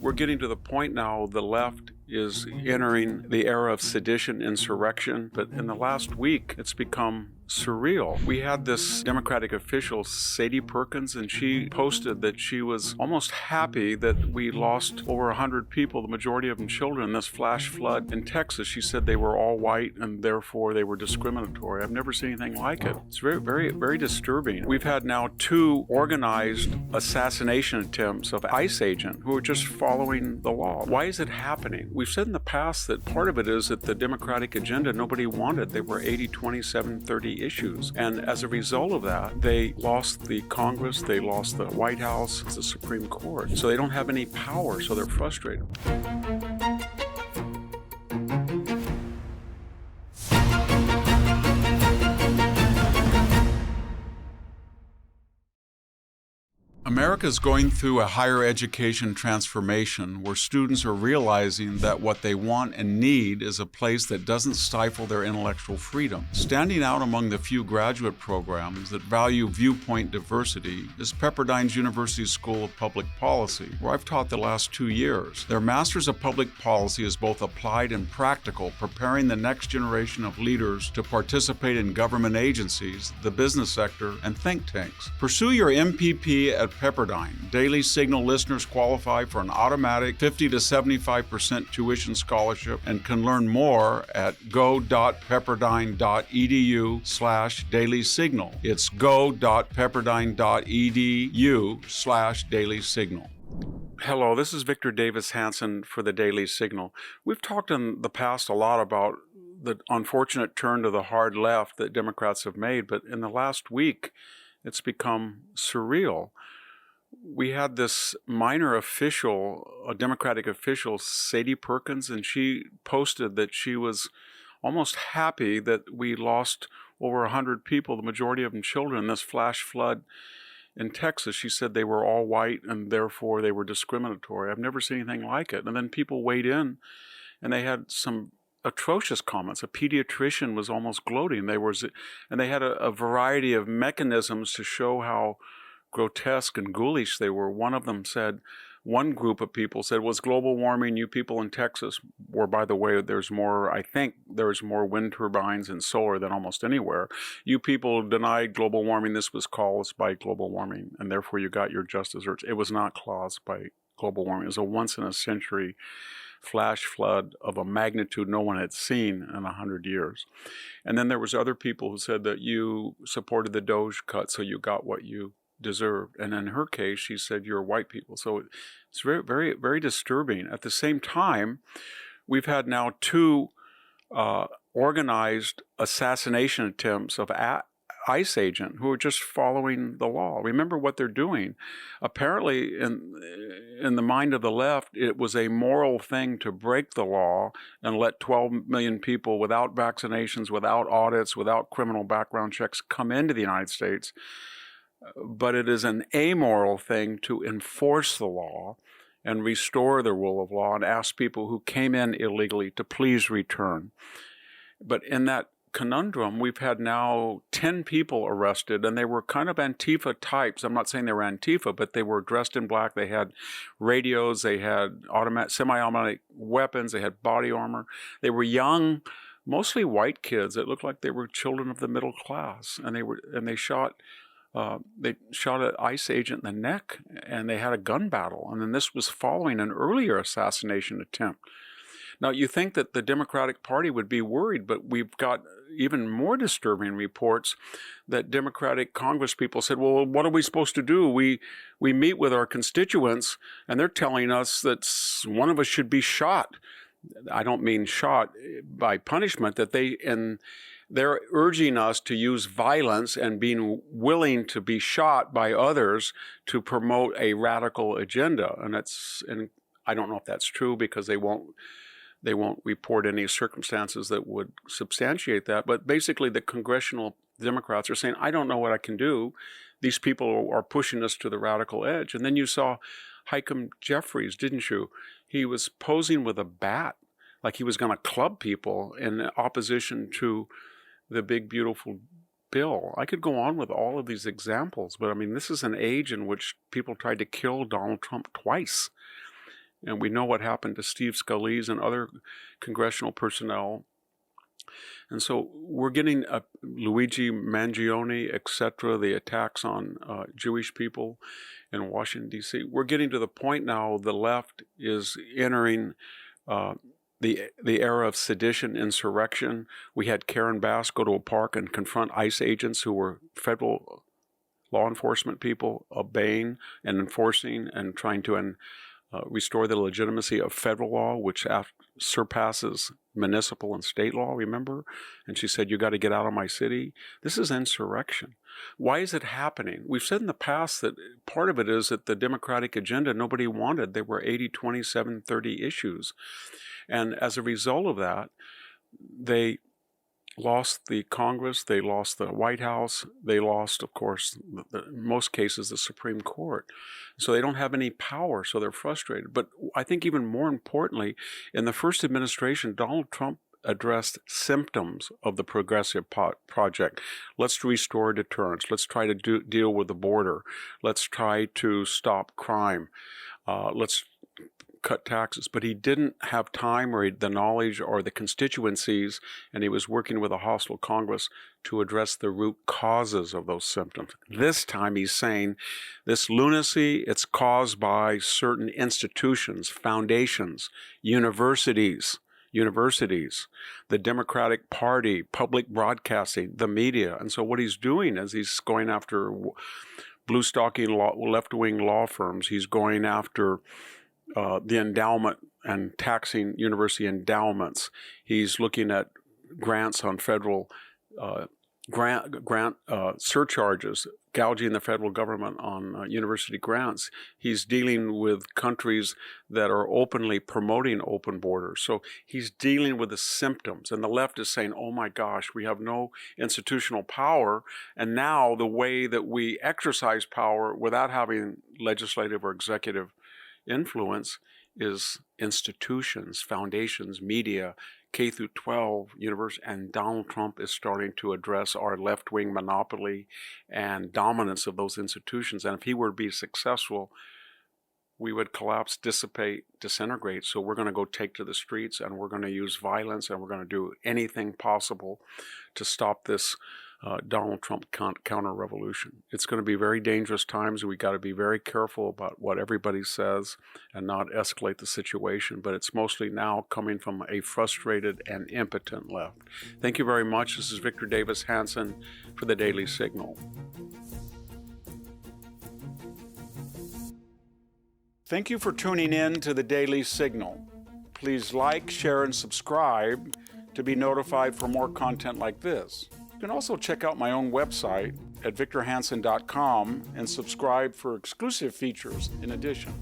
We're getting to the point now the left is entering the era of sedition, insurrection, but in the last week it's become surreal. We had this Democratic official, Sadie Perkins, and she posted that she was almost happy that we lost over 100 people, the majority of them children, in this flash flood in Texas. She said they were all white and therefore they were discriminatory. I've never seen anything like it. It's very, very, very disturbing. We've had now 2 organized assassination attempts of ICE agents who are just following the law. Why is it happening? We've said in the past that part of it is that the Democratic agenda nobody wanted. They were 80, 20, 7, 30 issues. And as a result of that, they lost the Congress, they lost the White House, the Supreme Court. So they don't have any power, so they're frustrated. America is going through a higher education transformation where students are realizing that what they want and need is a place that doesn't stifle their intellectual freedom. Standing out among the few graduate programs that value viewpoint diversity is Pepperdine's University School of Public Policy, where I've taught the last 2 years. Their Masters of Public Policy is both applied and practical, preparing the next generation of leaders to participate in government agencies, the business sector, and think tanks. Pursue your MPP at Pepperdine. Daily Signal listeners qualify for an automatic 50 to 75% tuition scholarship and can learn more at go.pepperdine.edu/Daily Signal. It's go.pepperdine.edu/Daily Signal. Hello, this is Victor Davis Hanson for the Daily Signal. We've talked in the past a lot about the unfortunate turn to the hard left that Democrats have made, but in the last week, it's become surreal. We had this minor official, a Democratic official, Sadie Perkins, and she posted that she was almost happy that we lost over 100 people, the majority of them children, in this flash flood in Texas. She said they were all white and therefore they were discriminatory. I've never seen anything like it. And then people weighed in and they had some atrocious comments. A pediatrician was almost gloating. And they had a variety of mechanisms to show how grotesque and ghoulish they were. One group of people said, was global warming, you people in Texas, or by the way, I think there's more wind turbines and solar than almost anywhere. You people denied global warming, this was caused by global warming, and therefore you got your just desserts. It was not caused by global warming. It was a once-in-a-century flash flood of a magnitude no one had seen in 100 years. And then there was other people who said that you supported the Doge cut, so you got what you deserved. And in her case, she said, you're white people. So it's very, very, very disturbing. At the same time, we've had now 2 organized assassination attempts of ICE agent who are just following the law. Remember what they're doing. Apparently, in the mind of the left, it was a moral thing to break the law and let 12 million people without vaccinations, without audits, without criminal background checks come into the United States. But it is an amoral thing to enforce the law and restore the rule of law and ask people who came in illegally to please return. But in that conundrum, we've had now 10 people arrested, and they were kind of Antifa types. I'm not saying they were Antifa, but they were dressed in black. They had radios, they had semi-automatic weapons, they had body armor. They were young, mostly white kids. It looked like they were children of the middle class, and they shot an ICE agent in the neck, and they had a gun battle. And then this was following an earlier assassination attempt. Now, you think that the Democratic Party would be worried, but we've got even more disturbing reports that Democratic Congress people said, well, what are we supposed to do? We meet with our constituents, and they're telling us that one of us should be shot. I don't mean shot by punishment, they're urging us to use violence and being willing to be shot by others to promote a radical agenda. And I don't know if that's true because they won't report any circumstances that would substantiate that. But basically the congressional Democrats are saying, I don't know what I can do. These people are pushing us to the radical edge. And then you saw Hakeem Jeffries, didn't you? He was posing with a bat like he was going to club people in opposition to the big, beautiful bill. I could go on with all of these examples, but I mean, this is an age in which people tried to kill Donald Trump twice. And we know what happened to Steve Scalise and other congressional personnel. And so we're getting Luigi Mangione, etc., the attacks on Jewish people in Washington, D.C. We're getting to the point now the left is entering the era of sedition, insurrection. We had Karen Bass go to a park and confront ICE agents who were federal law enforcement people, obeying and enforcing and trying to restore the legitimacy of federal law, which surpasses municipal and state law, remember? And she said, you got to get out of my city. This is insurrection. Why is it happening? We've said in the past that part of it is that the Democratic agenda nobody wanted. There were 80-20-7-30 issues. And as a result of that, they lost the Congress, they lost the White House, they lost, of course, in most cases, the Supreme Court. So they don't have any power, so they're frustrated. But I think even more importantly, in the first administration, Donald Trump addressed symptoms of the progressive project. Let's restore deterrence. Let's try to deal with the border. Let's try to stop crime. Let's cut taxes, but he didn't have time or the knowledge or the constituencies, and he was working with a hostile Congress to address the root causes of those symptoms. This time he's saying this lunacy, it's caused by certain institutions, foundations, universities, the Democratic Party, public broadcasting, the media. And so what he's doing is he's going after blue-stocking left-wing law firms. He's going after the endowment and taxing university endowments. He's looking at grants on federal grant surcharges, gouging the federal government on university grants. He's dealing with countries that are openly promoting open borders. So he's dealing with the symptoms. And the left is saying, oh my gosh, we have no institutional power. And now the way that we exercise power without having legislative or executive influence is institutions, foundations, media, K through 12, university, and Donald Trump is starting to address our left-wing monopoly and dominance of those institutions. And if he were to be successful, we would collapse, dissipate, disintegrate. So we're going to go take to the streets, and we're going to use violence, and we're going to do anything possible to stop this Donald Trump counter-revolution. It's going to be very dangerous times. We got to be very careful about what everybody says and not escalate the situation. But it's mostly now coming from a frustrated and impotent left. Thank you very much. This is Victor Davis Hanson for the Daily Signal. Thank you for tuning in to the Daily Signal. Please like, share, and subscribe to be notified for more content like this. You can also check out my own website at victorhanson.com and subscribe for exclusive features in addition.